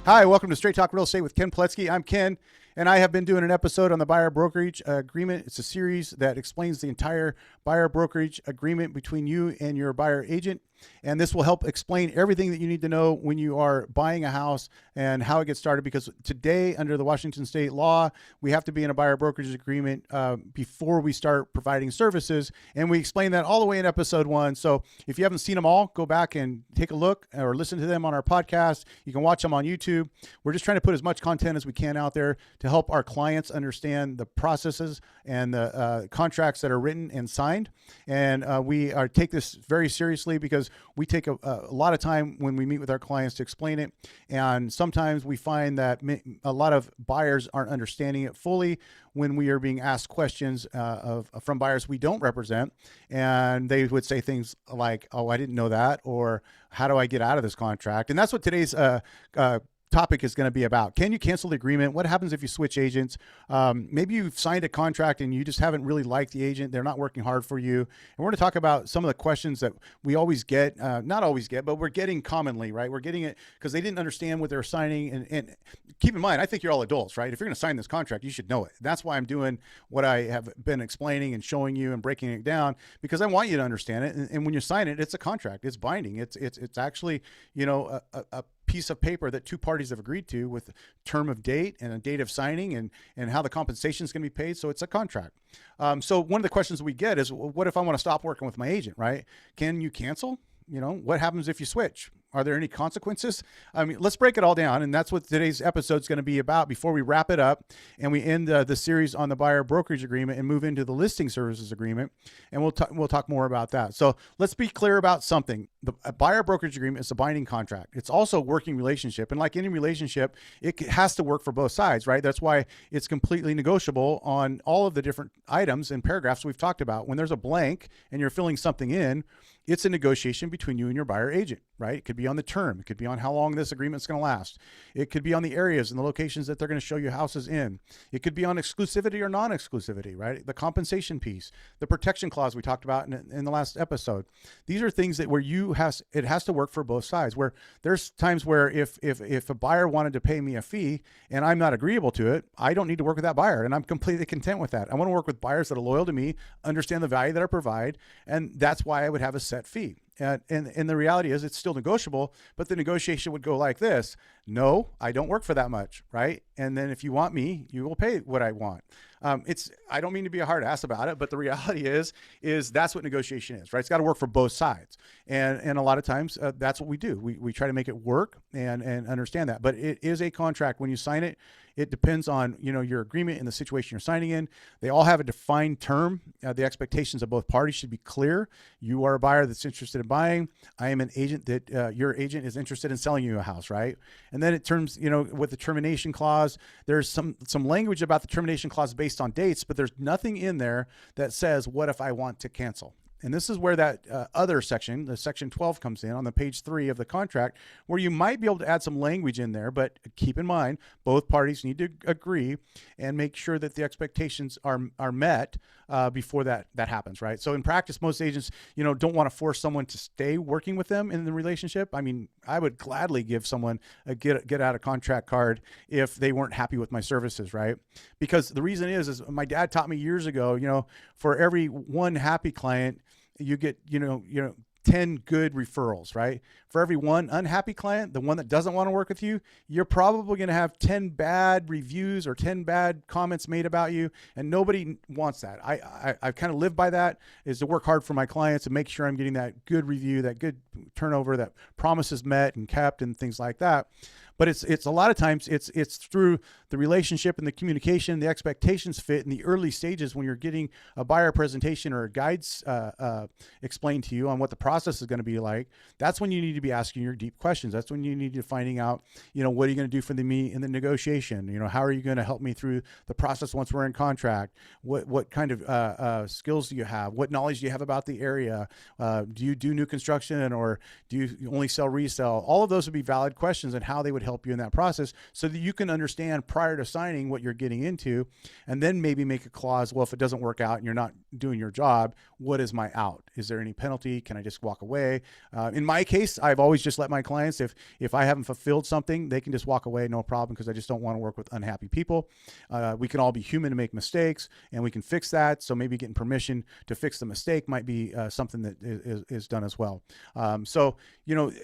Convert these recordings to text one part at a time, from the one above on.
Hi, welcome to Straight Talk Real Estate with Ken Pletsky. I'm Ken, and I have been doing an episode on the Buyer Brokerage Agreement. It's a series that explains the entire Buyer Brokerage Agreement between you and your buyer agent. And this will help explain everything that you need to know when you are buying a house and how it gets started. Because today, under the Washington state law, we have to be in a buyer brokerage agreement before we start providing services. And we explain that all the way in episode 1. So if you haven't seen them all, go back and take a look or listen to them on our podcast. You can watch them on YouTube. We're just trying to put as much content as we can out there to help our clients understand the processes and the contracts that are written and signed. And we take this very seriously because we take a lot of time when we meet with our clients to explain it. And sometimes we find that a lot of buyers aren't understanding it fully when we are being asked questions from buyers we don't represent. And they would say things like, oh, I didn't know that, or how do I get out of this contract? And that's what today's topic is going to be about. Can you cancel the agreement? What happens if you switch agents? Maybe you've signed a contract and you just haven't really liked the agent. They're not working hard for you. And we're going to talk about some of the questions that we always get, not always get, but we're getting commonly, right? We're getting it because they didn't understand what they're signing. And keep in mind, I think you're all adults, right? If you're going to sign this contract, you should know it. That's why I'm doing what I have been explaining and showing you and breaking it down, because I want you to understand it. And when you sign it, it's a contract. It's binding. It's actually, a piece of paper that two parties have agreed to with term of date and a date of signing and how the compensation is going to be paid. So it's a contract. So one of the questions we get is, what if I want to stop working with my agent, right? Can you cancel? What happens if you switch? Are there any consequences? I mean, let's break it all down. And that's what today's episode is going to be about before we wrap it up and we end the series on the Buyer Brokerage Agreement and move into the Listing Services Agreement. And we'll talk more about that. So let's be clear about something. A Buyer Brokerage Agreement is a binding contract. It's also a working relationship. And like any relationship, it has to work for both sides, right? That's why it's completely negotiable on all of the different items and paragraphs we've talked about. When there's a blank and you're filling something in, it's a negotiation between you and your buyer agent, right? It could be on the term. It could be on how long this agreement's going to last. It could be on the areas and the locations that they're going to show you houses in. It could be on exclusivity or non-exclusivity, right? The compensation piece, the protection clause we talked about in the last episode. These are things that where it has to work for both sides, where there's times where if a buyer wanted to pay me a fee and I'm not agreeable to it, I don't need to work with that buyer. And I'm completely content with that. I want to work with buyers that are loyal to me, understand the value that I provide. And that's why I would have a set fee. And the reality is it's still negotiable, but the negotiation would go like this. No, I don't work for that much, right? And then if you want me, you will pay what I want. I don't mean to be a hard ass about it, but the reality is that's what negotiation is, right? It's got to work for both sides. And a lot of times that's what we do. We try to make it work and understand that, but it is a contract. When you sign it, it depends on, your agreement and the situation you're signing in. They all have a defined term. The expectations of both parties should be clear. You are a buyer that's interested in buying. I am an agent that your agent is interested in selling you a house, right? And then it terms, with the termination clause, there's some language about the termination clause based on dates, but there's nothing in there that says, what if I want to cancel? And this is where that other section, the section 12 comes in on the page 3 of the contract, where you might be able to add some language in there, but keep in mind, both parties need to agree and make sure that the expectations are met before that happens, right? So in practice, most agents, don't want to force someone to stay working with them in the relationship. I mean, I would gladly give someone a get out of contract card if they weren't happy with my services, right? Because the reason is my dad taught me years ago, for every one happy client, you get, 10 good referrals, right? For every one unhappy client, the one that doesn't want to work with you, you're probably going to have 10 bad reviews or 10 bad comments made about you. And nobody wants that. I kind of live by that, is to work hard for my clients and make sure I'm getting that good review, that good turnover, that promises met and kept and things like that. But it's a lot of times it's through the relationship and the communication, the expectations fit in the early stages when you're getting a buyer presentation or a guides explained to you on what the process is going to be like. That's when you need to be asking your deep questions. That's when you need to finding out, what are you going to do for me in the negotiation? How are you going to help me through the process once we're in contract? What kind of skills do you have? What knowledge do you have about the area? Do you do new construction or do you only sell resale? All of those would be valid questions and how they would help help you in that process so that you can understand prior to signing what you're getting into, and then maybe make a clause. Well, if it doesn't work out and you're not doing your job, what is my out? Is there any penalty? Can I just walk away? In my case, I've always just let my clients, if I haven't fulfilled something, they can just walk away, no problem, because I just don't want to work with unhappy people. We can all be human to make mistakes, and we can fix that. So maybe getting permission to fix the mistake might be something that is done as well. So,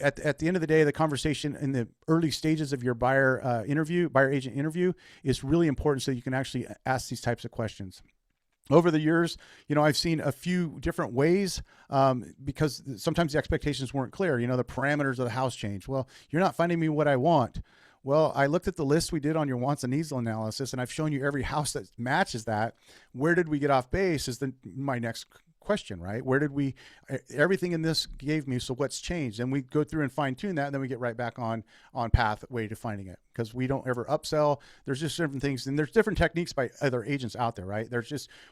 at the end of the day, the conversation in the early stages of your buyer agent interview is really important so you can actually ask these types of questions. Over the years, I've seen a few different ways because sometimes the expectations weren't clear. The parameters of the house change. Well, you're not finding me what I want. Well, I looked at the list we did on your wants and needs analysis, and I've shown you every house that matches that. Where did we get off base is my next question, right? Where did everything in this gave me, so what's changed? And we go through and fine tune that, and then we get right back on pathway to finding it, because we don't ever upsell. There's just different things, and there's different techniques by other agents out there, right?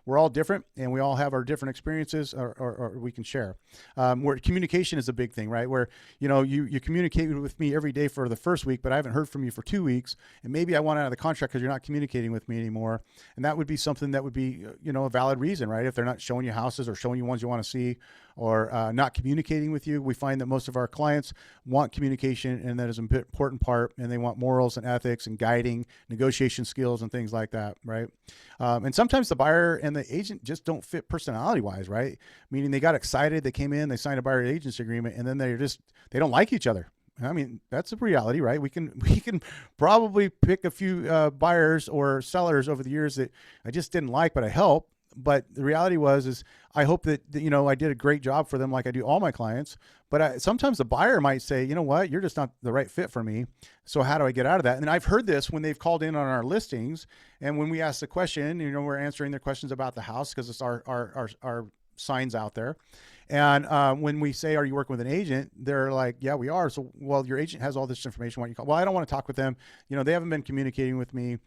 We're all different, and we all have our different experiences or we can share. Where communication is a big thing, right? Where, you communicate with me every day for the first week, but I haven't heard from you for 2 weeks, and maybe I want out of the contract because you're not communicating with me anymore. And that would be something that would be, a valid reason, right? If they're not showing you houses or showing you ones you want to see, or not communicating with you. We find that most of our clients want communication, and that is an important part, and they want morals and ethics and guiding, negotiation skills and things like that, right? And sometimes the buyer and the agent just don't fit personality-wise, right? Meaning they got excited, they came in, they signed a buyer agency agreement, and then they don't like each other. I mean, that's a reality, right? We can probably pick a few buyers or sellers over the years that I just didn't like, but I helped. But the reality is I hope that, I did a great job for them, like I do all my clients. But sometimes the buyer might say, you know what, you're just not the right fit for me. So how do I get out of that? And I've heard this when they've called in on our listings, and when we ask the question, we're answering their questions about the house because it's our signs out there. And when we say, are you working with an agent? They're like, yeah, we are. So, well, your agent has all this information. Why don't you call? Well, I don't want to talk with them. They haven't been communicating with me.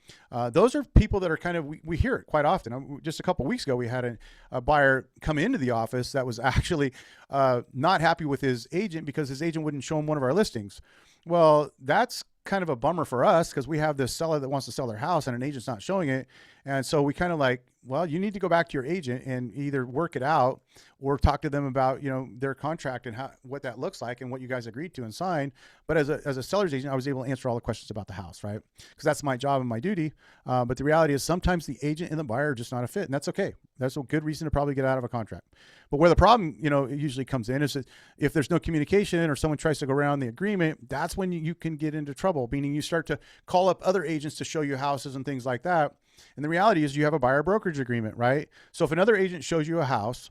Those are people that are kind of, we hear it quite often. Just a couple of weeks ago, we had a buyer come into the office that was actually not happy with his agent because his agent wouldn't show him one of our listings. Well, that's kind of a bummer for us because we have this seller that wants to sell their house and an agent's not showing it. And so we kind of like, well, you need to go back to your agent and either work it out or talk to them about, their contract and what that looks like and what you guys agreed to and signed. But as a seller's agent, I was able to answer all the questions about the house, right? Because that's my job and my duty. But the reality is sometimes the agent and the buyer are just not a fit, and that's okay. That's a good reason to probably get out of a contract. But where the problem, it usually comes in is that if there's no communication or someone tries to go around the agreement, that's when you can get into trouble, meaning you start to call up other agents to show you houses and things like that. And the reality is you have a buyer brokerage agreement, right? So if another agent shows you a house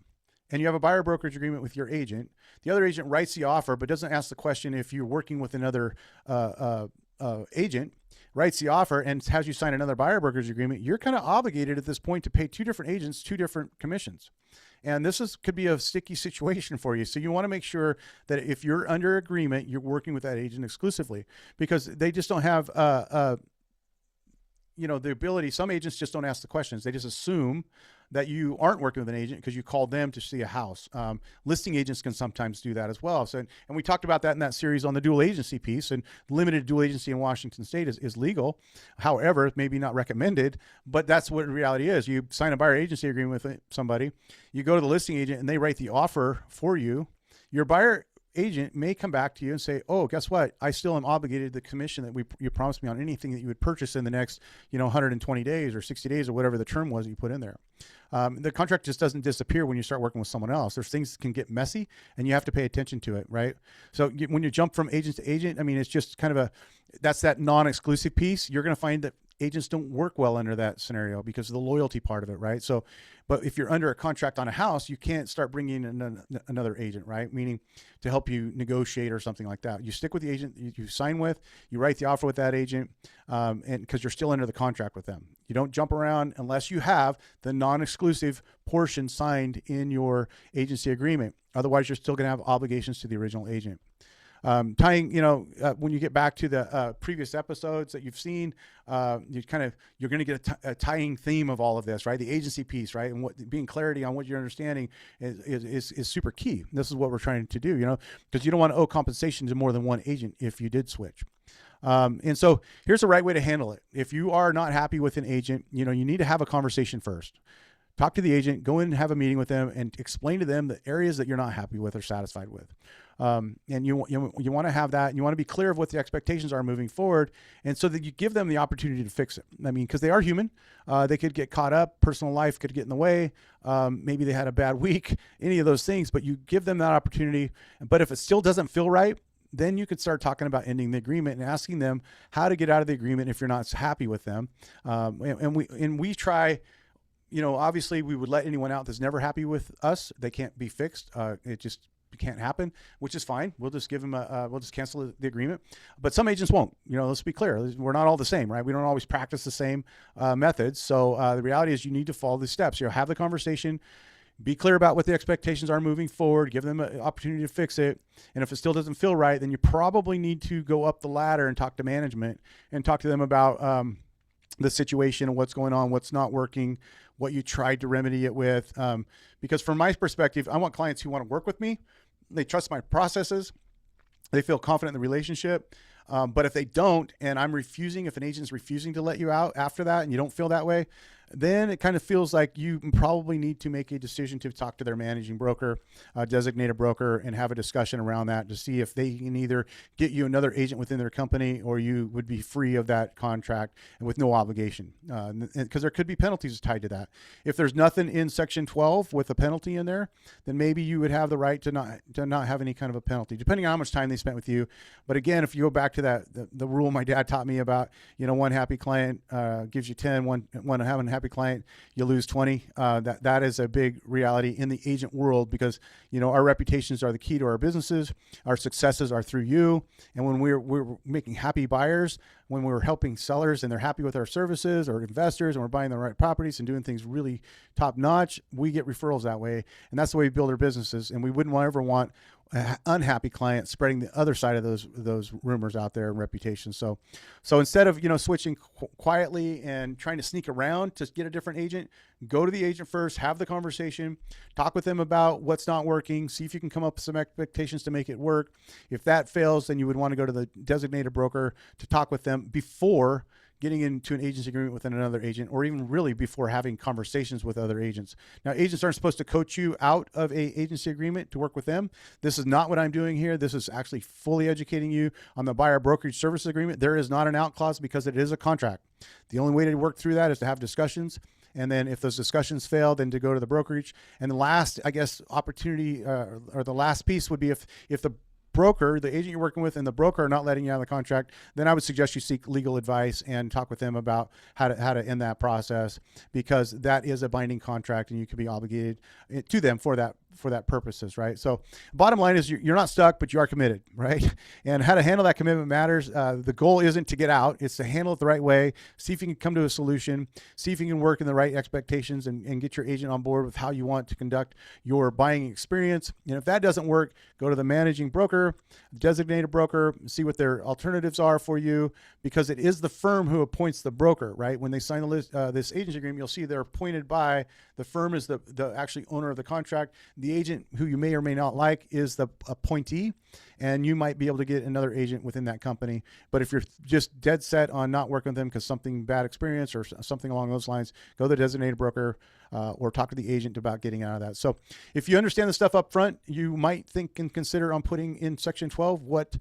and you have a buyer brokerage agreement with your agent, the other agent writes the offer but doesn't ask the question if you're working with another agent, writes the offer and has you sign another buyer brokerage agreement, you're kind of obligated at this point to pay two different agents, two different commissions. And this could be a sticky situation for you. So you want to make sure that if you're under agreement, you're working with that agent exclusively, because they just don't have the ability. Some agents just don't ask the questions. They just assume that you aren't working with an agent because you called them to see a house. Listing agents can sometimes do that as well. So, and we talked about that in that series on the dual agency piece, and limited dual agency in Washington State is legal. However, maybe not recommended, but that's what reality is. You sign a buyer agency agreement with somebody, you go to the listing agent and they write the offer for you. Your buyer agent may come back to you and say, oh, guess what? I still am obligated to the commission that you promised me on anything that you would purchase in the next, 120 days or 60 days or whatever the term was that you put in there. The contract just doesn't disappear when you start working with someone else. There's things that can get messy and you have to pay attention to it, right? So when you jump from agent to agent, it's just kind of that's that non-exclusive piece. You're going to find that agents don't work well under that scenario because of the loyalty part of it, right? So, but if you're under a contract on a house, you can't start bringing in another agent, right? Meaning to help you negotiate or something like that. You stick with the agent you sign with, you write the offer with that agent, and because you're still under the contract with them. You don't jump around unless you have the non-exclusive portion signed in your agency agreement. Otherwise, you're still going to have obligations to the original agent. Tying, when you get back to the previous episodes that you've seen, you're going to get a tying theme of all of this, right? The agency piece, right? And being clarity on what you're understanding is super key. This is what we're trying to do, because you don't want to owe compensation to more than one agent if you did switch. And so here's the right way to handle it. If you are not happy with an agent, you need to have a conversation first. Talk to the agent, go in and have a meeting with them and explain to them the areas that you're not happy with or satisfied with. And you want to have that, and you want to be clear of what the expectations are moving forward. And so that you give them the opportunity to fix it. I mean, because they are human, they could get caught up, personal life could get in the way. Maybe they had a bad week, any of those things, but you give them that opportunity. But if it still doesn't feel right, then you could start talking about ending the agreement and asking them how to get out of the agreement if you're not happy with them. And we try, obviously we would let anyone out that's never happy with us. They can't be fixed. It just can't happen, which is fine. We'll just give them we'll just cancel the agreement. But some agents won't. Let's be clear. We're not all the same, right? We don't always practice the same methods. So the reality is you need to follow the steps. Have the conversation. Be clear about what the expectations are moving forward. Give them an opportunity to fix it. And if it still doesn't feel right, then you probably need to go up the ladder and talk to management and talk to them about the situation and what's going on, what's not working, what you tried to remedy it with. Because from my perspective, I want clients who want to work with me. They trust my processes. They feel confident in the relationship. But if they don't, and if an agent is refusing to let you out after that and you don't feel that way, then it kind of feels like you probably need to make a decision to talk to their managing broker, designate a broker, and have a discussion around that to see if they can either get you another agent within their company or you would be free of that contract and with no obligation. Because there could be penalties tied to that. If there's nothing in Section 12 with a penalty in there, then maybe you would have the right to not have any kind of a penalty, depending on how much time they spent with you. But again, if you go back to the rule my dad taught me about, one happy client gives you 10, one having a happy client, you lose 20. That is a big reality in the agent world because, our reputations are the key to our businesses. Our successes are through you. And when we're making happy buyers, when we're helping sellers and they're happy with our services or investors and we're buying the right properties and doing things really top notch, we get referrals that way. And that's the way we build our businesses. And we wouldn't ever want unhappy client spreading the other side of those rumors out there and reputations. So instead of switching quietly and trying to sneak around to get a different agent, go to the agent first, have the conversation, talk with them about what's not working, see if you can come up with some expectations to make it work. If that fails, then you would want to go to the designated broker to talk with them before getting into an agency agreement with another agent, or even really before having conversations with other agents. Now, agents aren't supposed to coach you out of a agency agreement to work with them. This is not what I'm doing here. This is actually fully educating you on the buyer brokerage services agreement. There is not an out clause because it is a contract. The only way to work through that is to have discussions. And then if those discussions fail, then to go to the brokerage. And the last, opportunity or the last piece would be if the broker, the agent you're working with, and the broker are not letting you out of the contract, then I would suggest you seek legal advice and talk with them about how to end that process, because that is a binding contract and you could be obligated to them for that purposes, right? So bottom line is you're not stuck, but you are committed, right? And how to handle that commitment matters. The goal isn't to get out, it's to handle it the right way, see if you can come to a solution, see if you can work in the right expectations and get your agent on board with how you want to conduct your buying experience. And if that doesn't work, go to the managing broker, designated broker, see what their alternatives are for you, because it is the firm who appoints the broker, right? When they sign the list, this agency agreement, you'll see they're appointed by the firm is the actually owner of the contract. The agent, who you may or may not like, is the appointee, and you might be able to get another agent within that company. But if you're just dead set on not working with them because something bad experience or something along those lines, go to the designated broker or talk to the agent about getting out of that. So if you understand the stuff up front, you might think and consider on putting in Section 12 what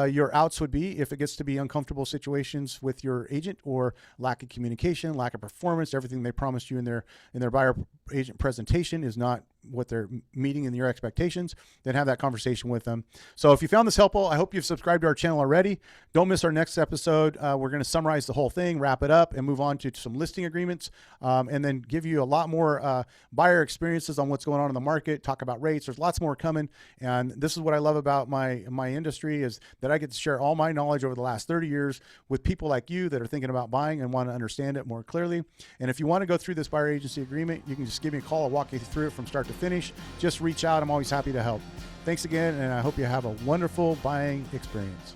your outs would be if it gets to be uncomfortable situations with your agent, or lack of communication, lack of performance. Everything they promised you in their buyer agent presentation is not what they're meeting in your expectations. Then have that conversation with them. So if you found this helpful, I hope you've subscribed to our channel already. Don't miss our next episode. We're going to summarize the whole thing, wrap it up, and move on to some listing agreements, and then give you a lot more buyer experiences on what's going on in the market, talk about rates. There's lots more coming. And this is what I love about my industry, is that I get to share all my knowledge over the last 30 years with people like you that are thinking about buying and want to understand it more clearly. And if you want to go through this buyer agency agreement, you can just give me a call. I'll walk you through it from start to finish. Just reach out. I'm always happy to help. Thanks again, and I hope you have a wonderful buying experience.